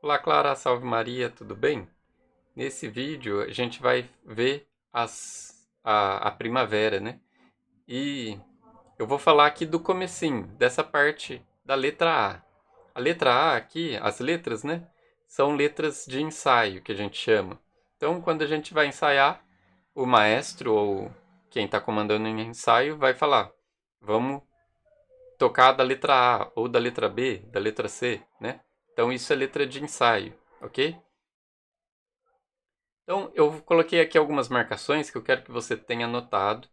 Olá, Clara, salve Maria, tudo bem? Nesse vídeo a gente vai ver a primavera, né? E eu vou falar aqui do comecinho, dessa parte da letra A. A letra A aqui, as letras, né? São letras de ensaio, que a gente chama. Então, quando a gente vai ensaiar, o maestro ou quem está comandando o ensaio vai falar: vamos tocar da letra A, ou da letra B, da letra C, né? Então, isso é letra de ensaio, ok? Então, eu coloquei aqui algumas marcações que eu quero que você tenha anotado.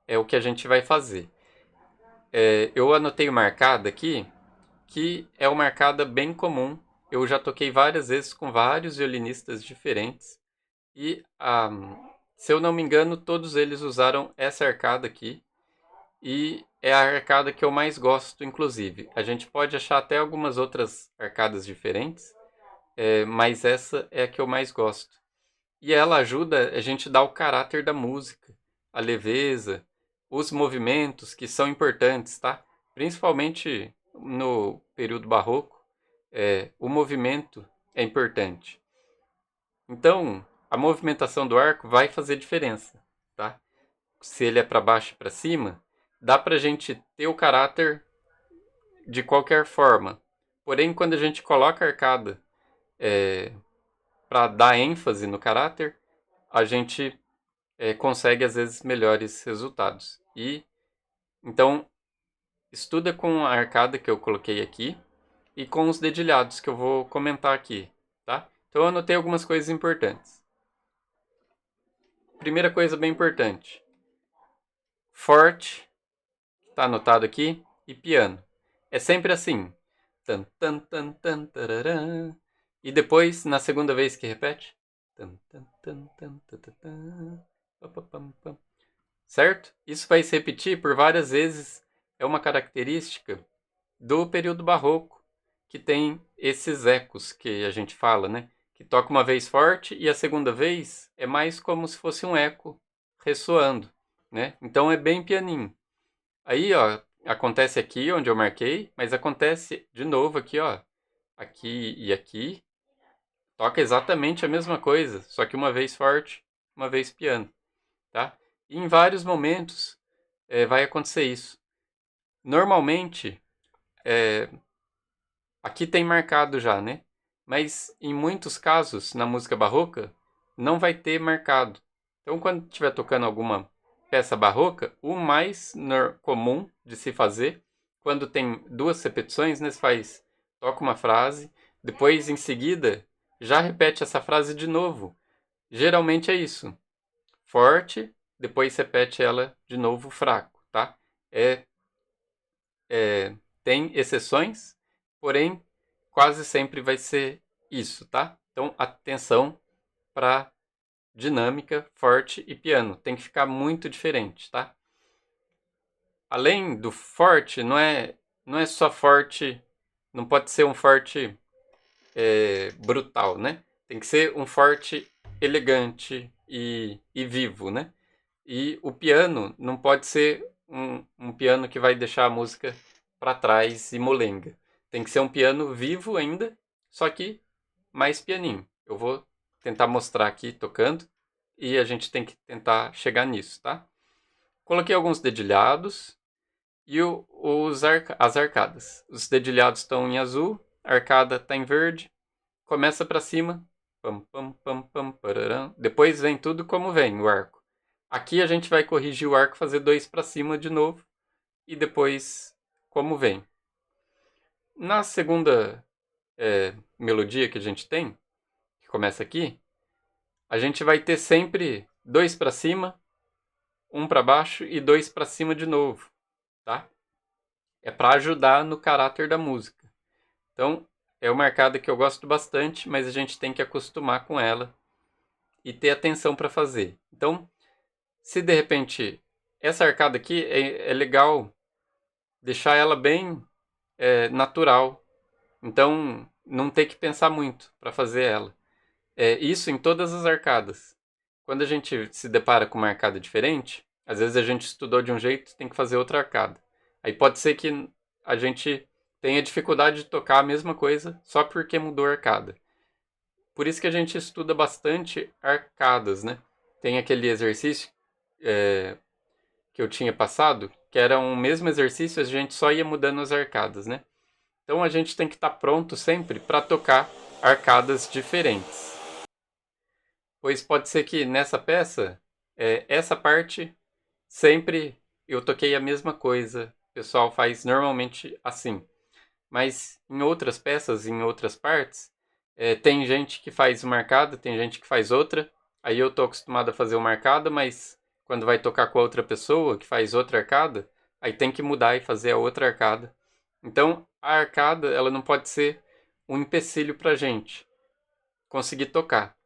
É o que a gente vai fazer. Eu anotei o marcada aqui, que é uma marcada bem comum. Eu já toquei várias vezes com vários violinistas diferentes. E, se eu não me engano, todos eles usaram essa arcada aqui. E é a arcada que eu mais gosto, inclusive. A gente pode achar até algumas outras arcadas diferentes, mas essa é a que eu mais gosto. E ela ajuda a gente a dar o caráter da música, a leveza, os movimentos que são importantes, tá? Principalmente no período barroco, o movimento é importante. Então, a movimentação do arco vai fazer diferença, tá? Se ele é para baixo e para cima, dá para a gente ter o caráter de qualquer forma. Porém, quando a gente coloca a arcada para dar ênfase no caráter, a gente consegue às vezes melhores resultados. E então estuda com a arcada que eu coloquei aqui e com os dedilhados que eu vou comentar aqui, tá? Então eu anotei algumas coisas importantes. Primeira coisa bem importante: forte, tá anotado aqui, e piano. É sempre assim. Tan, tan, tan, tan, tararam. E depois, na segunda vez que repete, tan, tan, tan, tan, tan, tan, tan, pam, pam, pam, pam. Certo? Isso vai se repetir por várias vezes. É uma característica do período barroco, que tem esses ecos que a gente fala, né? Que toca uma vez forte e a segunda vez é mais como se fosse um eco ressoando, né? Então é bem pianinho. Aí, ó, acontece aqui onde eu marquei, mas acontece de novo aqui, ó, aqui e aqui. Toca exatamente a mesma coisa, só que uma vez forte, uma vez piano, tá? E em vários momentos vai acontecer isso. Normalmente, é, aqui tem marcado já, né? Mas em muitos casos, na música barroca, não vai ter marcado. Então, quando estiver tocando alguma peça barroca, o mais comum de se fazer, quando tem duas repetições, né? Você faz, toca uma frase, depois em seguida já repete essa frase de novo. Geralmente é isso. Forte, depois repete ela de novo fraco, tá? É, tem exceções, porém quase sempre vai ser isso, tá? Então atenção para dinâmica, forte e piano. Tem que ficar muito diferente, tá? Além do forte, não é só forte, não pode ser um forte brutal, né? Tem que ser um forte elegante e vivo, né? E o piano não pode ser um piano que vai deixar a música para trás e molenga. Tem que ser um piano vivo ainda, só que mais pianinho. Eu vou tentar mostrar aqui tocando e a gente tem que tentar chegar nisso, tá? Coloquei alguns dedilhados e as arcadas. Os dedilhados estão em azul, a arcada está em verde. Começa para cima. Pam, pam, pam, pam, pararam. Depois vem tudo como vem, o arco. Aqui a gente vai corrigir o arco, fazer dois para cima de novo. E depois como vem. Na segunda melodia que a gente tem, que começa aqui, a gente vai ter sempre dois para cima, um para baixo e dois para cima de novo, tá? É para ajudar no caráter da música. Então, é uma arcada que eu gosto bastante, mas a gente tem que acostumar com ela e ter atenção para fazer. Então, se de repente essa arcada aqui é legal deixar ela bem natural, então não ter que pensar muito para fazer ela. Isso em todas as arcadas. Quando a gente se depara com uma arcada diferente, às vezes a gente estudou de um jeito, tem que fazer outra arcada. Aí pode ser que a gente tenha dificuldade de tocar a mesma coisa só porque mudou a arcada. Por isso que a gente estuda bastante arcadas, né? Tem aquele exercício que eu tinha passado, que era um mesmo exercício, a gente só ia mudando as arcadas, né? Então a gente tem que estar pronto sempre para tocar arcadas diferentes. Pois pode ser que nessa peça, essa parte, sempre eu toquei a mesma coisa. O pessoal faz normalmente assim. Mas em outras peças, em outras partes, tem gente que faz uma arcada, tem gente que faz outra. Aí eu tô acostumado a fazer uma arcada, mas quando vai tocar com a outra pessoa que faz outra arcada, aí tem que mudar e fazer a outra arcada. Então a arcada ela não pode ser um empecilho pra gente conseguir tocar,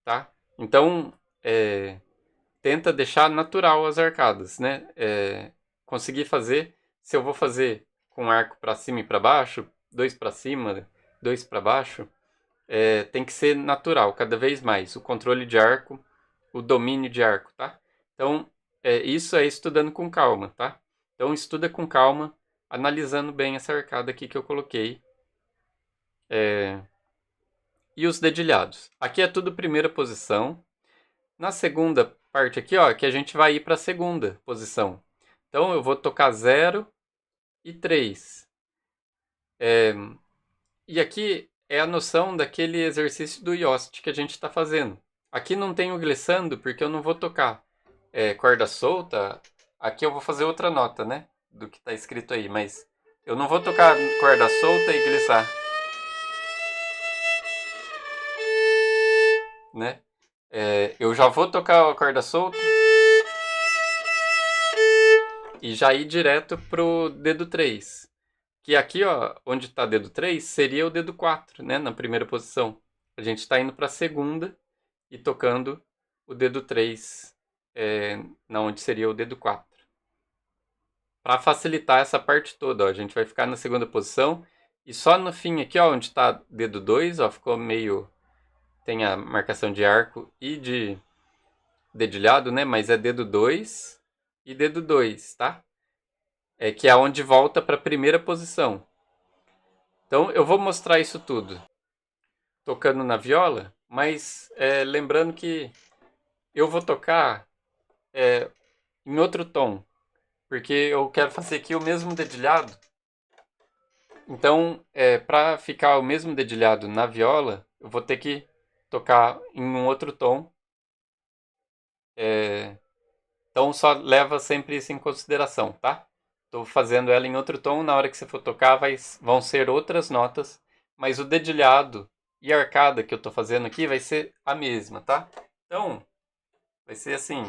tá? Então tenta deixar natural as arcadas, né? Conseguir fazer, se eu vou fazer com arco para cima e para baixo, dois para cima, dois para baixo, tem que ser natural, cada vez mais. O controle de arco, o domínio de arco, tá? Então, isso é estudando com calma, tá? Então, estuda com calma, analisando bem essa arcada aqui que eu coloquei. E os dedilhados. Aqui é tudo primeira posição. Na segunda parte aqui, ó, que a gente vai ir para a segunda posição. Então, eu vou tocar 0 e 3. E aqui é a noção daquele exercício do Yost que a gente está fazendo. Aqui não tem o glissando porque eu não vou tocar corda solta. Aqui eu vou fazer outra nota, né? Do que está escrito aí, mas eu não vou tocar corda solta e glissar, né? Eu já vou tocar a corda solta e já ir direto pro dedo 3. Que aqui, ó, onde está dedo 3, seria o dedo 4, né? Na primeira posição. A gente está indo para a segunda e tocando o dedo 3, na onde seria o dedo 4. Para facilitar essa parte toda, ó, a gente vai ficar na segunda posição e só no fim aqui, ó, onde está dedo 2, ó, ficou meio... Tem a marcação de arco e de dedilhado, né? Mas é dedo 2 e dedo 2, tá? Que é onde volta para a primeira posição. Então eu vou mostrar isso tudo tocando na viola, mas lembrando que eu vou tocar em outro tom, porque eu quero fazer aqui o mesmo dedilhado. Então, para ficar o mesmo dedilhado na viola, eu vou ter que tocar em um outro tom. Então só leva sempre isso em consideração, tá? Estou fazendo ela em outro tom, na hora que você for tocar vão ser outras notas, mas o dedilhado e a arcada que eu estou fazendo aqui vai ser a mesma, tá? Então, vai ser assim.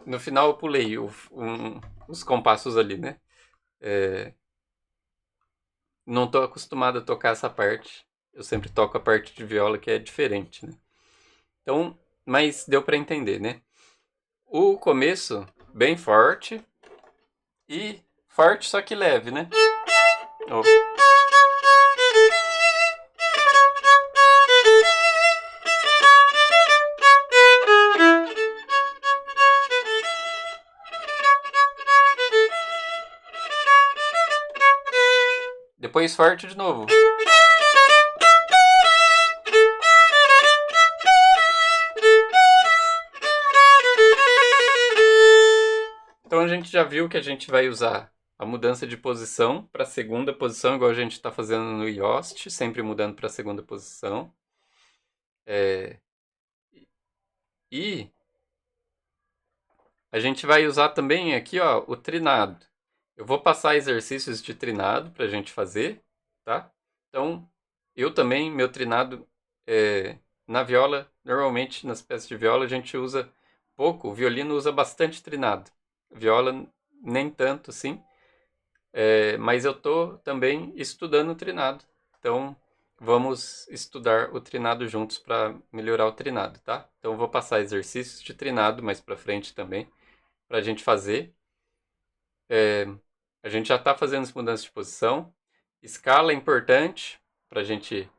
No final eu pulei os compassos ali, né? Não estou acostumado a tocar essa parte. Eu sempre toco a parte de viola que é diferente, né? Então, mas deu para entender, né? O começo bem forte e forte só que leve, né? Oh. Depois forte de novo. Então a gente já viu que a gente vai usar a mudança de posição para a segunda posição, igual a gente está fazendo no Yost, sempre mudando para a segunda posição. E a gente vai usar também aqui, ó, o trinado. Eu vou passar exercícios de trinado para a gente fazer, tá? Então, eu também, meu trinado na viola, normalmente nas peças de viola a gente usa pouco, o violino usa bastante trinado. Viola nem tanto assim, mas eu estou também estudando o trinado. Então, vamos estudar o trinado juntos para melhorar o trinado, tá? Então, eu vou passar exercícios de trinado mais para frente também, para a gente fazer. A gente já está fazendo as mudanças de posição. Escala é importante para a gente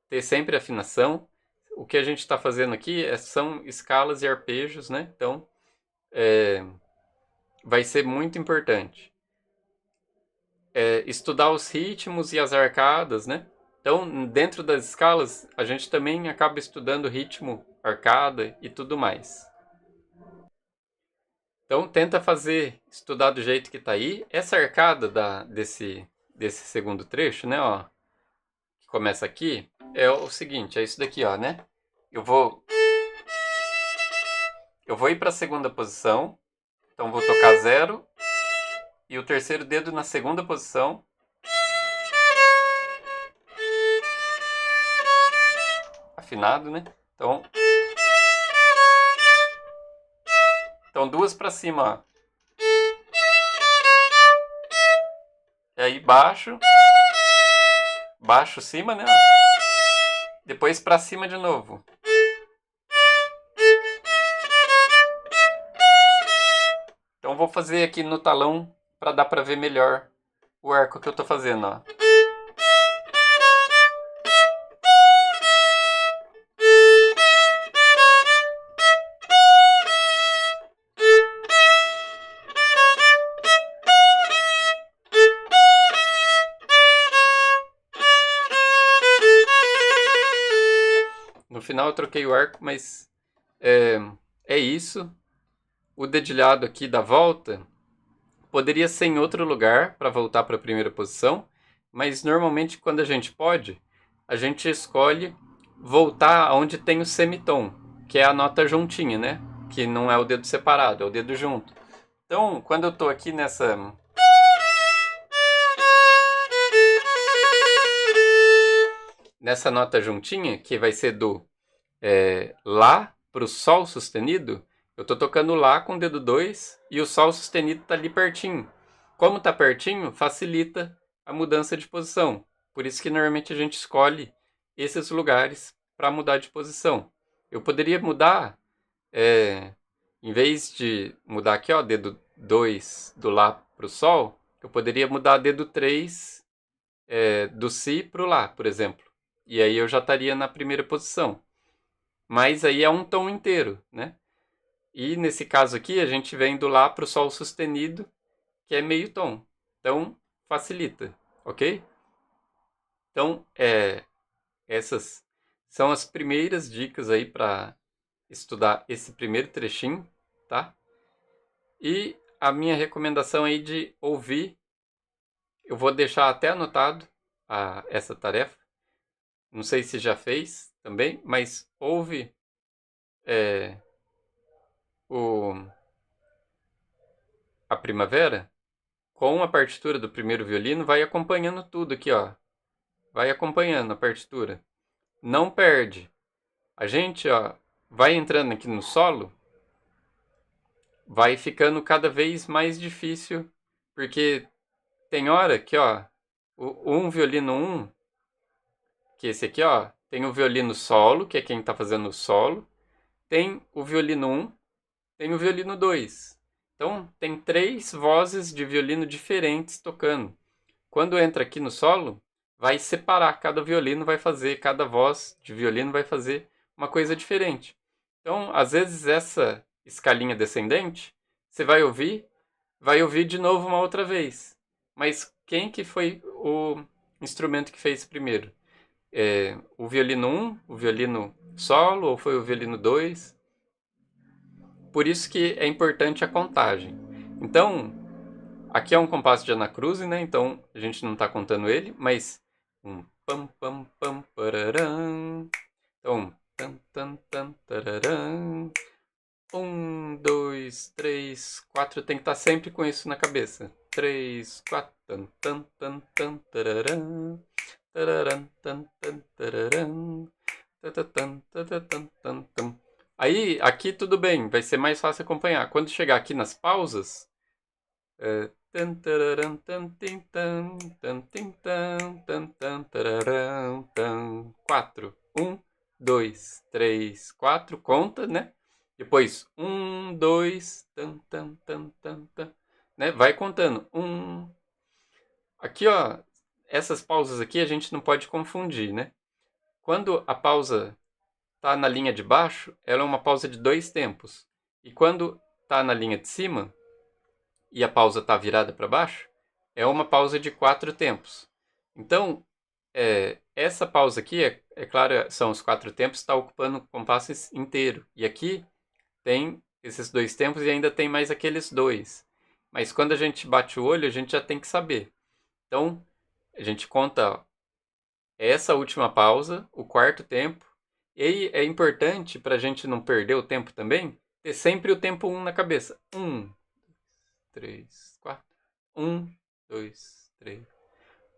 ter sempre afinação. O que a gente está fazendo aqui são escalas e arpejos, né? Então, vai ser muito importante. Estudar os ritmos e as arcadas, né? Então, dentro das escalas, a gente também acaba estudando ritmo, arcada e tudo mais. Então, tenta estudar do jeito que está aí. Essa arcada desse segundo trecho, né, ó, que começa aqui, é o seguinte, é isso daqui, ó, né? Eu vou ir para a segunda posição, então vou tocar 0 e o terceiro dedo na segunda posição. Afinado, né? Então duas para cima, ó. E aí baixo, cima, né? Depois para cima de novo. Então vou fazer aqui no talão para dar para ver melhor o arco que eu tô fazendo, ó. No final eu troquei o arco, mas é isso. O dedilhado aqui da volta poderia ser em outro lugar para voltar para a primeira posição, mas normalmente quando a gente pode, a gente escolhe voltar onde tem o semitom, que é a nota juntinha, né? Que não é o dedo separado, é o dedo junto. Então, quando eu estou aqui nessa nota juntinha, que vai ser do Lá para o Sol sustenido, eu estou tocando Lá com o dedo 2 e o Sol sustenido está ali pertinho. Como está pertinho, facilita a mudança de posição. Por isso que normalmente a gente escolhe esses lugares para mudar de posição. Eu poderia mudar, em vez de mudar aqui, ó, dedo 2 do Lá para o Sol, eu poderia mudar dedo 3 do Si para o Lá, por exemplo. E aí eu já estaria na primeira posição. Mas aí é um tom inteiro, né? E nesse caso aqui, a gente vem do Lá para o Sol sustenido, que é meio tom. Então, facilita, ok? Então, essas são as primeiras dicas aí para estudar esse primeiro trechinho, tá? E a minha recomendação aí de ouvir, eu vou deixar até anotado essa tarefa. Não sei se já fez também, mas ouve a Primavera com a partitura do primeiro violino, vai acompanhando tudo aqui, ó. Vai acompanhando a partitura. Não perde. A gente, ó, vai entrando aqui no solo, vai ficando cada vez mais difícil, porque tem hora que, ó, um violino 1, que esse aqui, ó, tem o violino solo, que é quem tá fazendo o solo, tem o violino 1, tem o violino 2. Então, tem 3 vozes de violino diferentes tocando. Quando entra aqui no solo, vai separar, cada violino vai fazer, cada voz de violino vai fazer uma coisa diferente. Então, às vezes, essa escalinha descendente, você vai ouvir de novo uma outra vez. Mas quem que foi o instrumento que fez primeiro? O violino 1, o violino solo, ou foi o violino 2? Por isso que é importante a contagem. Então, aqui é um compasso de Anacruze, né? Então a gente não está contando ele, mas um pam pam pam pararam. Então, tan tan tan tararam. 1, 2, 3, 4. Tem que estar sempre com isso na cabeça. 3, 4. Tan tan tan tan tararam. Tararam tan tan tararam. Tan tan tan tan tan. Aí, aqui tudo bem, vai ser mais fácil acompanhar. Quando chegar aqui nas pausas, Tan, tararam, tan, tim, tan, tan, tim, tan, tan, tan, tararam, tan. 4. 1, 2, 3, 4. Conta, né? Depois 1, 2, tan, tan, tan, tan, tan. Né? Vai contando. 1. Aqui, ó, essas pausas aqui a gente não pode confundir, né? Quando a pausa tá na linha de baixo, ela é uma pausa de 2 tempos. E quando tá na linha de cima e a pausa tá virada para baixo, é uma pausa de 4 tempos. Então, essa pausa aqui, é claro, são os 4 tempos, está ocupando o compasso inteiro. E aqui tem esses 2 tempos e ainda tem mais aqueles 2. Mas quando a gente bate o olho, a gente já tem que saber. Então, a gente conta essa última pausa, o quarto tempo. E aí é importante, para a gente não perder o tempo também, ter sempre o tempo 1 na cabeça. 1, 3, 4. 1, 2, 3.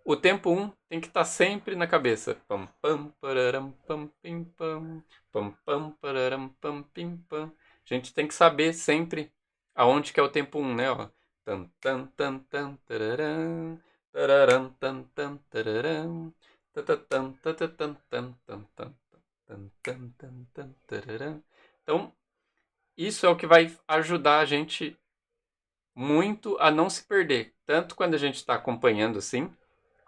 O tempo 1 tem que estar sempre na cabeça. Pam, pam, pararam, pam, pim, pam. Pam, pam, pararam, pam, pim, pam. A gente tem que saber sempre aonde que é o tempo 1, né? Ó. Tan, tan, tan, tan, tararam. Tararam, tan, tan, tararam. Tatatam, tatatam, tan, tan, tan, tan, tan, tan, tan, tararam. Então, isso é o que vai ajudar a gente muito a não se perder. Tanto quando a gente está acompanhando assim,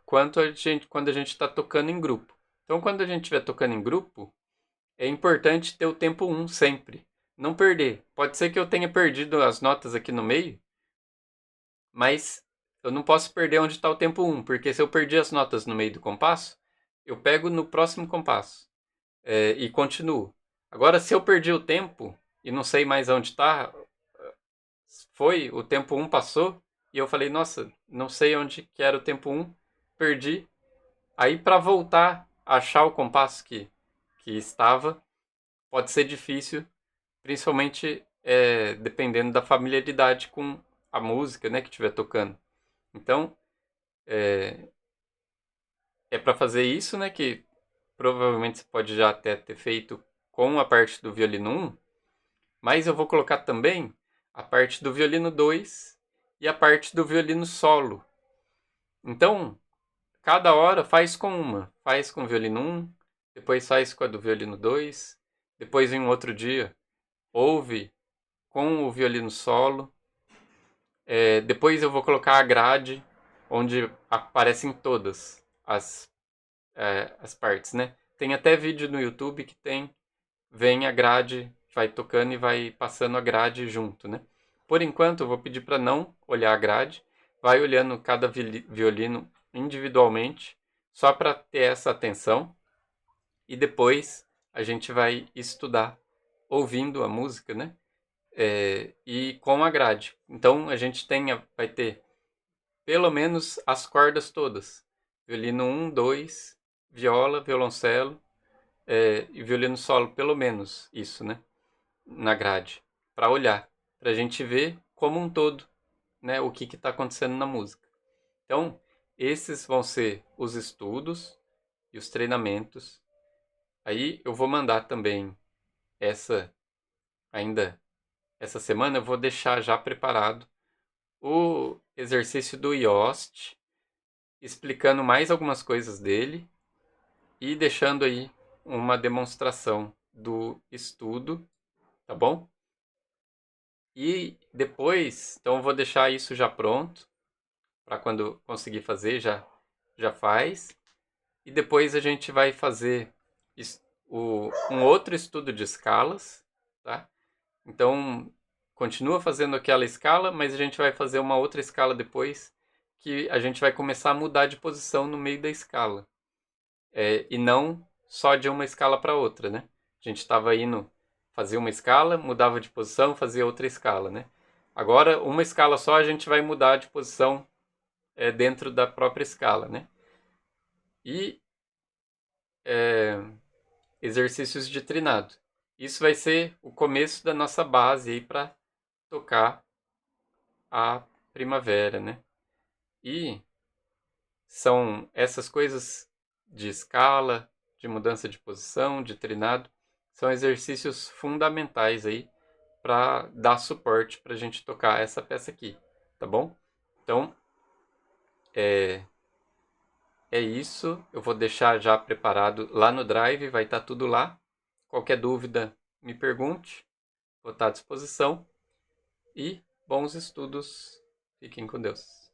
quanto quando a gente está tocando em grupo. Então, quando a gente estiver tocando em grupo, é importante ter o tempo 1 sempre. Não perder. Pode ser que eu tenha perdido as notas aqui no meio, mas eu não posso perder onde está o tempo 1, porque se eu perdi as notas no meio do compasso, eu pego no próximo compasso e continuo. Agora, se eu perdi o tempo e não sei mais onde está, o tempo 1 passou, e eu falei, nossa, não sei onde que era o tempo 1, perdi. Aí para voltar a achar o compasso que estava, pode ser difícil, principalmente dependendo da familiaridade com a música, né, que estiver tocando. Então, é para fazer isso, né, que provavelmente você pode já até ter feito com a parte do violino 1, mas eu vou colocar também a parte do violino 2 e a parte do violino solo. Então, cada hora faz com uma. Faz com o violino 1, depois faz com a do violino 2, depois em um outro dia ouve com o violino solo. Depois eu vou colocar a grade, onde aparecem todas as partes, né? Tem até vídeo no YouTube que vem a grade, vai tocando e vai passando a grade junto, né? Por enquanto eu vou pedir para não olhar a grade, vai olhando cada violino individualmente, só para ter essa atenção, e depois a gente vai estudar ouvindo a música, né? E com a grade. Então a gente vai ter pelo menos as cordas todas. Violino 1, 2, viola, violoncelo e violino solo, pelo menos isso, né? Na grade. Para olhar, para a gente ver como um todo, né? O que está acontecendo na música. Então, esses vão ser os estudos e os treinamentos. Aí eu vou mandar também ainda essa semana, eu vou deixar já preparado o exercício do IOST, explicando mais algumas coisas dele e deixando aí uma demonstração do estudo, tá bom? E depois, então eu vou deixar isso já pronto, para quando conseguir fazer, já faz. E depois a gente vai fazer um outro estudo de escalas, tá? Então, continua fazendo aquela escala, mas a gente vai fazer uma outra escala depois, que a gente vai começar a mudar de posição no meio da escala. E não só de uma escala para outra, né? A gente estava indo fazer uma escala, mudava de posição, fazia outra escala, né? Agora, uma escala só, a gente vai mudar de posição dentro da própria escala, né? E exercícios de trinado. Isso vai ser o começo da nossa base aí para tocar a primavera, né? E são essas coisas de escala, de mudança de posição, de trinado, são exercícios fundamentais aí para dar suporte para a gente tocar essa peça aqui, tá bom? Então, é isso. Eu vou deixar já preparado lá no Drive, vai estar tudo lá. Qualquer dúvida, me pergunte. Vou estar à disposição. E bons estudos. Fiquem com Deus.